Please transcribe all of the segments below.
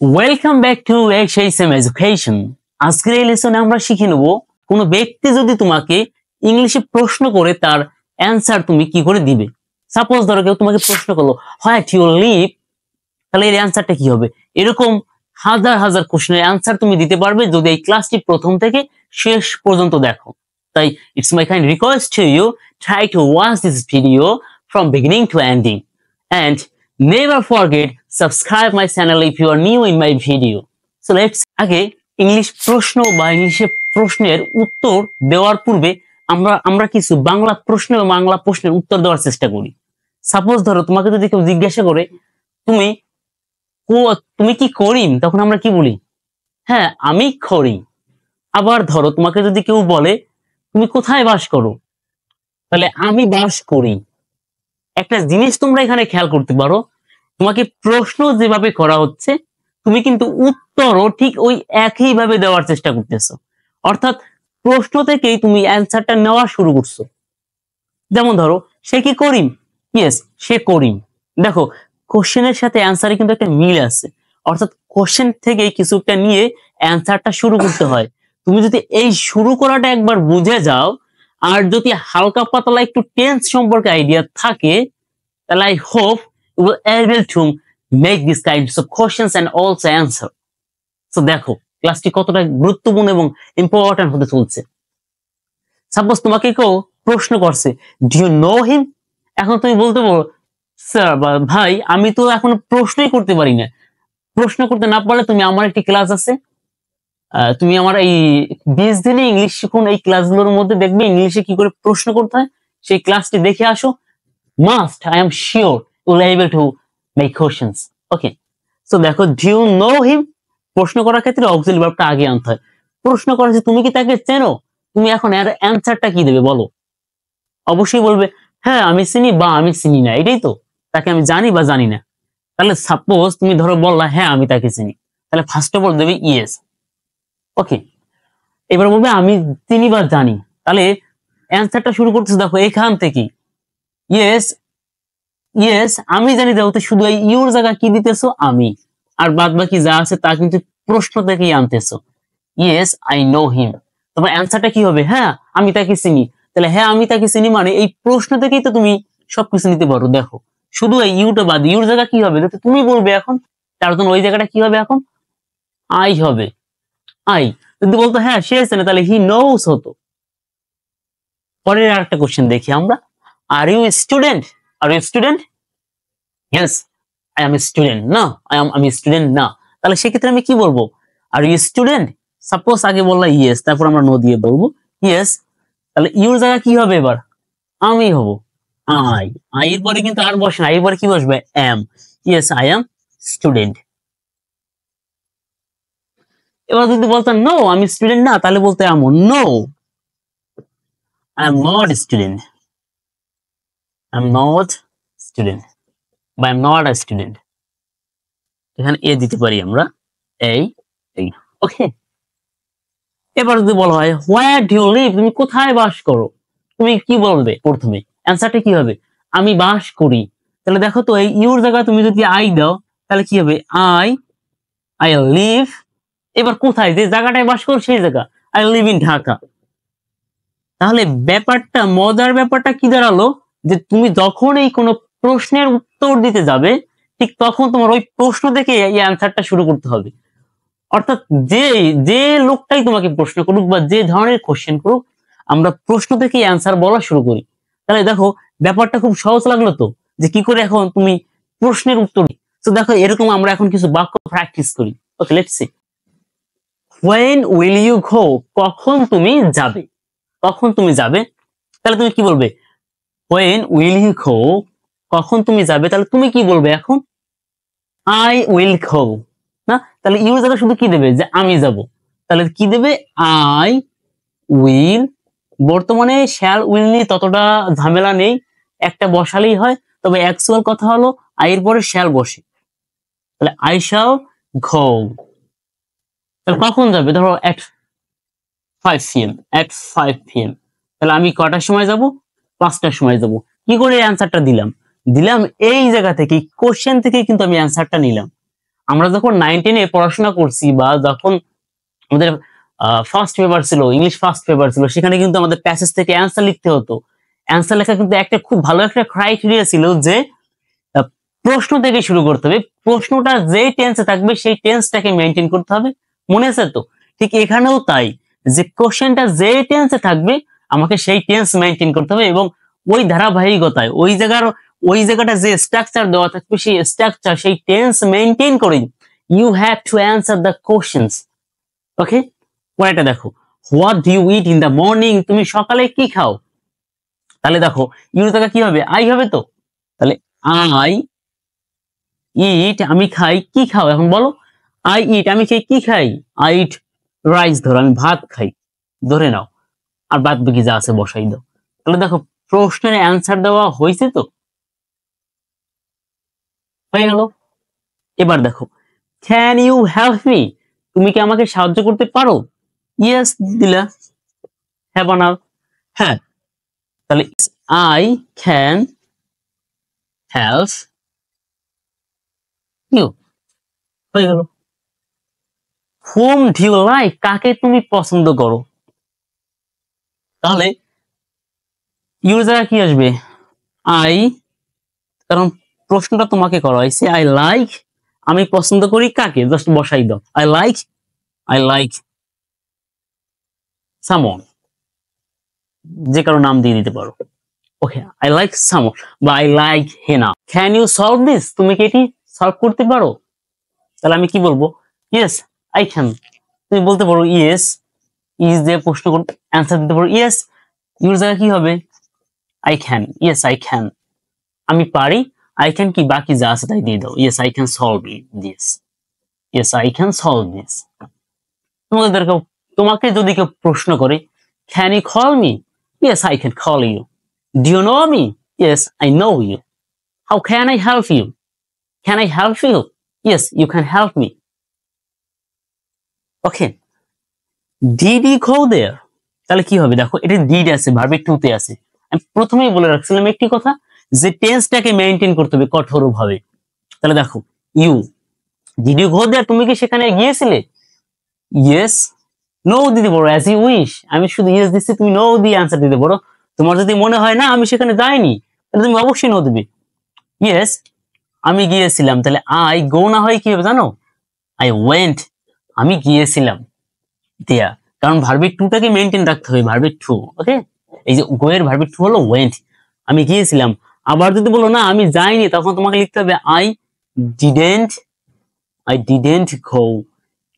Welcome back to XSM education. আজকের এই লেসনে আমরা শিখে নেব কোনো ব্যক্তি যদি তোমাকে ইংলিশে প্রশ্ন করে তার অ্যানসার তুমি কি করে দিবে। সাপোজ ধরো কেউ তোমাকে প্রশ্ন করলো হোয়াট ইউ লিভ, তাহলে এর অ্যানসারটা কি হবে। এরকম হাজার হাজার কোশ্চেনের অ্যানসার তুমি দিতে পারবে যদি এই ক্লাসটি প্রথম থেকে শেষ পর্যন্ত দেখো। তাই it's my kind request to you, try to watch this video from beginning to ending and never forget subscribe my channel if you are new in my video. So let's আগে ইংলিশ প্রশ্ন বা ইংলিশে প্রশ্নের উত্তর দেওয়ার পূর্বে আমরা কিছু বাংলা প্রশ্ন এবং বাংলা প্রশ্নের উত্তর দেওয়ার চেষ্টা করি। সাপোজ ধরো তোমাকে যদি কেউ জিজ্ঞাসা করে তুমি কি করিম, তখন আমরা কি বলি? হ্যাঁ, আমি করিম। আবার ধরো তোমাকে যদি কেউ বলে তুমি কোথায় বাস করো, তাহলে আমি বাস করি। একটা জিনিস তোমরা এখানে খেয়াল করতে পারো, তোমাকে প্রশ্ন যেভাবে করা হচ্ছে তুমি কিন্তু উত্তরও ঠিক ওই একই ভাবে দেওয়ার চেষ্টা করতেছো। অর্থাৎ প্রশ্ন থেকেই তুমি অ্যান্সারটা নেওয়া শুরু করছো। যেমন ধরো সে কি করিম, ইয়েস সে করিম। দেখো কোশ্চেনের সাথে অ্যান্সারে কিন্তু একটা মিল আছে, অর্থাৎ কোশ্চেন থেকেই কিছু একটা নিয়ে অ্যান্সারটা শুরু করতে হয়। তুমি যদি এই শুরু করাটা একবার বুঝে যাও, আর যদি হালকা পাতলা একটু টেন্স সম্পর্কে আইডিয়া থাকে, তাহলে I hope you will able to make these kinds of questions and also answer. So দেখো ক্লাসটি কতটা গুরুত্বপূর্ণ এবং ইম্পর্টেন্ট হতে চলছে। সাপোজ তোমাকে কেউ প্রশ্ন করছে ডু ইউ নো হিম, এখন তুমি বলতে পারো স্যার বা ভাই আমি তো এখন প্রশ্নই করতে পারি না। প্রশ্ন করতে না পারলে তুমি আমার একটি ক্লাস আছে, তুমি আমার এই 20 দিনে ইংলিশ শিখুন এই ক্লাসগুলোর মধ্যে দেখবে ইংলিশে কি করে প্রশ্ন করতে হয়, সেই ক্লাসটি দেখে আসো। Must, I am sure you will able to make questions. Okay. So দেখো do you know him, প্রশ্ন করার ক্ষেত্রে অক্সিলারি ভার্বটা আগে আনতে হয়। প্রশ্ন করা যে তুমি কি তাকে চেনো, তুমি এখন এর অ্যানসারটা কি দেবে বলো? অবশ্যই বলবে হ্যাঁ আমি চিনি বা আমি চিনি না, এটাই তো, তাকে আমি জানি বা জানি না। তাহলে সাপোজ তুমি ধরো বললা হ্যাঁ আমি তাকে চিনি, তাহলে ফার্স্ট অফ অল দেবে ইয়েস। ওকে, এবার বলবে আমি চিনি বা জানি, তাহলে অ্যানসারটা শুরু করতেছে দেখো এখান থেকে ইয়েস ইয়েস আমি জানি, দাও তো শুধু এই ইউর জায়গা কি দিতেছো আমি, আর বাদ বাকি যা আছে তা কিন্তু প্রশ্ন থেকেই আনতেছো। ইয়েস আই নো হিম, তোমার অ্যানসারটা কি হবে? হ্যাঁ আমি তাকে চিনি। তাহলে হ্যাঁ আমি তাকে চিনি মানে এই প্রশ্ন থেকেই তো তুমি সবকিছু নিতে পারো। দেখো শুধু এই ইউটা বাদ, ইউর জায়গা কি হবে তুমি বলবে এখন, তার জন্য ওই জায়গাটা কি হবে এখন? আই হবে। আই যদি বলতো হ্যাঁ সে জানে, তাহলে হি নোস হতো। পরের আরেকটা কোশ্চেন দেখি আমরা, are you student, are you student? Yes, I am a student. No, I'm a student না। তাহলে সেক্ষেত্রে আমি কি বলবো? আর ইউ স্টুডেন্ট? সাপোজ আগে বললা ইয়েস, তারপর আমরা নো দিয়ে বলবো ইয়েস। তাহলে ইউর জায়গা কি হবে এবার? আমি হব। আই এর পরে কিন্তু আর বসে না, এর পরে কি বসবে? am. Yes, I am student. এবার যদি বলতাম নো আমি স্টুডেন্ট না, তাহলে বলতে এমন no I am not a student. I'm not student. বা I'm not a student. এখানে এ দিতে পারি আমরা, এই ওকে। এবার যদি বলা হয় হোয়ার ডু ইউ লিভ, তুমি কোথায় বাস করো, তুমি কি বলবে? প্রথমে অ্যানসারটা কি হবে? আমি বাস করি। তাহলে দেখো তো এই ইউর জায়গায় তুমি যদি আই দাও তাহলে কি হবে? I live. এবার কোথায়, যে জায়গাটায় বাস করো সেই জায়গা, আই লিভ ইন ঢাকা। তাহলে ব্যাপারটা মজার ব্যাপারটা কি দাঁড়ালো, যে তুমি যখন এই কোনো প্রশ্নের উত্তর দিতে যাবে ঠিক তখন তোমার ওই প্রশ্ন থেকে এই অ্যানসারটা শুরু করতে হবে। অর্থাৎ যে লোকটাই তোমাকে প্রশ্ন করুক বা যে ধরনের কোশ্চেন করুক, আমরা প্রশ্ন থেকে অ্যানসার বলা শুরু করি। তাহলে দেখো ব্যাপারটা খুব সহজ লাগলো তো, যে কি করে এখন তুমি প্রশ্নের উত্তর। তো দেখো এরকম আমরা এখন কিছু বাক্য প্র্যাকটিস করি। Okay, let's see. When will you go, কখন তুমি যাবে, কখন তুমি যাবে। তাহলে তুমি কি বলবে? When will you go, কখন তুমি যাবে। তাহলে তুমি কি বলবে এখন? I will go না, তাহলে ইউ জায়গা শুধু কি দেবে? যে আমি যাব। তাহলে কি দেবে? I will। বর্তমানে শ্যাল উইল নিয়ে ততটা ঝামেলা নেই, একটা বসালেই হয়। তবে অ্যাকচুয়াল কথা হলো আই এর পরে শ্যাল বসে। তাহলে I shall go। তাহলে কখন যাবে? ধরো at 5 PM, at 5 PM। তাহলে আমি কটার সময় যাব? 5টার সময় যাব। কি করে অ্যানসারটা দিলাম এই জায়গা থেকে, কোশ্চেন থেকে কিন্তু আমি অ্যানসারটা নিলাম। আমরা যখন 9-10 পড়াশোনা করছি বা যখন আমাদের ফার্স্ট পেপার ছিল, ইংলিশ ফার্স্ট পেপার ছিল, সেখানে কিন্তু আমাদের প্যাসেজ থেকে অ্যান্সার লিখতে হতো। অ্যান্সার লেখা কিন্তু একটা খুব ভালো একটা ক্রাইটেরিয়া ছিল যে প্রশ্ন থেকে শুরু করতে হবে, প্রশ্নটা যেই টেন্সে থাকবে সেই টেন্সটাকে মেনটেন করতে হবে। মনে আছে তো? ঠিক এখানেও তাই, যে কোশ্চেনটা যেই টেন্সে থাকবে আমাকে সেই টেন্স মেনটেন করতে হবে এবং ওই ধারাবাহিকতায় ওই জায়গাটা যে স্ট্রাকচার দেওয়া থাকবে সেই স্ট্রাকচার সেই টেন্স মেনটেন করে you have to answer the questions. Okay, পরেরটা দেখো, what do you eat in the morning, তুমি সকালে কি খাও? তাহলে দেখো ইউর জায়গা কি হবে? আই হবে তো। তাহলে আই ইট, আমি খাই, কি খাও এখন বলো? আই ইট, আমি খাই, কি খাই? আই ইট রাইস, ধরো আমি ভাত খাই, ধরে নাও, আর বাদ বাকি যা আছে বসাই দাও। তাহলে দেখো প্রশ্নের অ্যান্সার দেওয়া হয়েছে তো, হয়ে গেল। এবার দেখো, ক্যান ইউ হেল্প মি, তুমি কি আমাকে সাহায্য করতে পারো? ইয়েস দিলা, হ্যাঁ বানাও, হ্যাঁ। তাহলে আই ক্যান হেল্প ইউ, হয়ে গেল। হোম ডু ইউ লাইক, কাকে তুমি পছন্দ করো? তাহলে ইউর জায়গা কি আসবে? আই, কারণ প্রশ্নটা তোমাকে করা হয়েছে, আই লাইক, আমি পছন্দ করি কাকে, জাস্ট বসাই দাও। আই লাইক সামন, যে কারো নাম দিয়ে দিতে পারো। ওকে, আই লাইক সামন বা I like Hena. Can you solve this, তুমি কি এটি সলভ করতে পারো? তাহলে আমি কি বলবো? Yes I can. তুমি বলতে পারো ইয়েস, ইজ দিয়ে প্রশ্ন অ্যান্সার দিতে পারো ইয়েস। ইউর জায়গা কি হবে? I can, yes I can, আমি পারি। আই ক্যান কি বাকি যা আছে তাই দিয়ে দাও। Yes I can solve this, yes I can solve this. তোমাকে যদি কেউ প্রশ্ন করে, can you call me? Yes I can call you. Do you know me? Yes I know you. How can I help you? Can I help you? Yes you can help me. Okay, did you go there, তাহলে কি হবে? দেখো এটা did আছে, verb two তে আছে। আমি প্রথমেই বলে রাখছিলাম একটি কথা, যে টেন্সটাকে মেইনটেইন করতে হবে কঠোরভাবে। তাহলে দেখো ইউ, ডিড ইউ গো দেয়ার, তুমি কি সেখানে গিয়েছিলে? ইয়েস, নো দিতে পারো, অ্যাজ ইউ উইশ, আমি শুধু ইয়েস দিচ্ছি, তুমি নো দিয়ে আনসার দিতে পারো। তোমার যদি মনে হয় না আমি সেখানে যাইনি, তাহলে তুমি অবশ্যই নো দিবে। ইয়েস আমি গিয়েছিলাম, তাহলে আই গো না হয় কি হবে জানো? আই ওয়েন্ট, আমি গিয়েছিলাম দেয়া, কারণ ভার্বের টুটাকে মেনটেন রাখতে হবে, ভার্বের টু। ওকে, এই যে গো এর ভার্বের টু হলো ওয়েন্ট, আমি গিয়েছিলাম। আবার যদি বলো না আমি যাইনি, তখন তোমাকে লিখতে হবে আই ডিডেন্ট গো।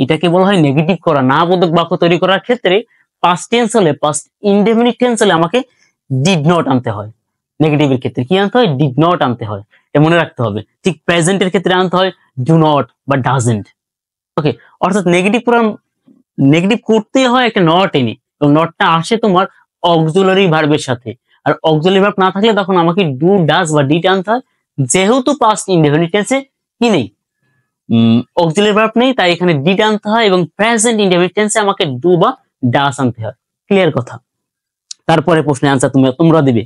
এটাকে বলা হয় নেগেটিভ করা, না বোধক বাক্য তৈরি করার ক্ষেত্রে পাস্ট টেন্স হলে, পাস্ট ইনডেফিনিট টেন্স হলে আমাকে ডিড নট আনতে হয়। নেগেটিভের ক্ষেত্রে কি আনতে হয়? ডিড নট আনতে হয়, এটা মনে রাখতে হবে। ঠিক প্রেজেন্টের ক্ষেত্রে আনতে হয় ডু নট বা ডাজেন্ট। ওকে, অর্থাৎ নেগেটিভ করতে হয় একটা নট এনে, এবং নটটা আসে তোমার অক্সিলারি ভার্বের সাথে। আর অক্সিলারি ভার্ব না থাকলে তখন আমাকে ডু, ডাজ বা ডিড আনতে হয়। যেহেতু পাস্ট ইনডেফিনিট টেন্সে কি নেই, অক্সিলারি ভার্ব নেই, তাই এখানে ডিড আনতে হয়, এবং প্রেজেন্ট ইনডেফিনিট টেন্সে আমাকে ডু বা ডাজ আনতে হয়। ক্লিয়ার কথা? তারপরে প্রশ্নের আনসার তোমরা দিবে।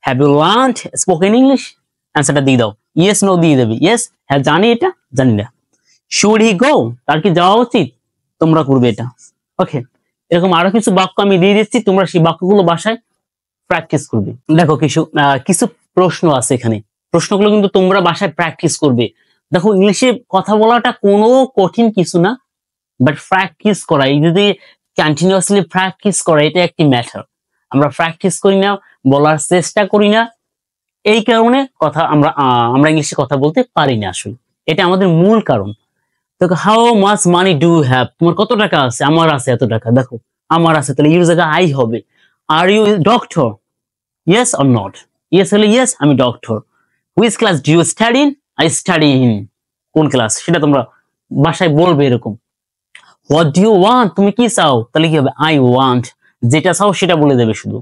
Have you learned spoken English, অ্যান্সারটা দিয়ে দাও। ইয়েস নো দিয়ে দেবে। ইয়েস, হ্যাঁ জানি, এটা জানি না। শুড হি গো, তার কি যাওয়া উচিত? তোমরা করবে এটা। ওকে, এরকম আরো কিছু বাক্য আমি দিয়ে দিচ্ছি, তোমরা সেই বাক্যগুলো বাসায় প্র্যাকটিস করবে। দেখো কিছু প্রশ্ন আছে এখানে, প্রশ্নগুলো কিন্তু তোমরা বাসায় প্র্যাকটিস করবে। দেখো ইংলিশে কথা বলাটা কোনো কঠিন কিছু না, বাট প্র্যাকটিস করা, এই যদি কন্টিনিউয়াসলি প্র্যাকটিস করা, এটা একটি ম্যাটার। আমরা প্র্যাকটিস করি না, বলার চেষ্টা করি না, এই কারণে আমরা ইংলিশে কথা বলতে পারি না আসলে, এটা আমাদের মূল কারণ। দেখো how much money do you have, তোমার কত টাকা আছে? আমার আছে এত টাকা। দেখো আমার আছে, তাহলে ইউর জায়গা আই হবে। Are you doctor, yes or not? Yes হলে ইয়েস, আমি doctor. Which class do you study in? I study in. কোন ক্লাস সেটা তোমরা বাসায় বলবে এরকম। হোয়াট ডু ইউ ওয়ান্ট, তুমি কি চাও? তাহলে কি হবে? আই ওয়ান্ট, যেটা চাও সেটা বলে দেবে শুধু।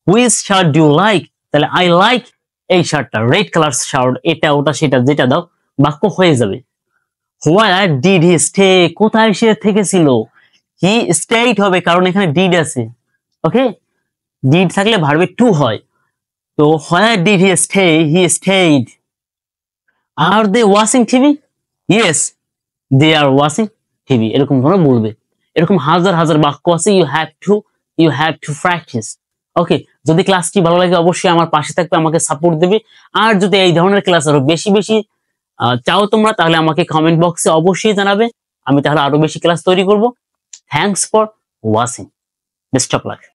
Which shirt do you like, তাহলে আই লাইক এই শার্টটা, রেড কালার শার্ট, এটা ওটা সেটা যেটা দাও, বাক্য হয়ে যাবে। হোয়ার ডিড হি স্টে, কোথায় সে থেকেছিল? হি স্টেইড হবে, কারণ এখানে ডিড আছে। ওকে, ডিড থাকলে ভার্বে টু হয়। তো where did he stay? He stayed. Are they watching TV? Yes, they are watching TV, এরকম ধরো বলবে। এরকম হাজার হাজার বাক্য আছে, you have to practise. Okay, যদি ক্লাসটি ভালো লাগে অবশ্যই আমার পাশে থাকবে, আমাকে সাপোর্ট দেবে। আর যদি এই ধরনের ক্লাস আরো বেশি বেশি চাও তোমরা, তাহলে আমাকে কমেন্ট বক্সে অবশ্যই জানাবে, আমি তাহলে আরো বেশি ক্লাস তৈরি করব। Thanks for watching, best of luck.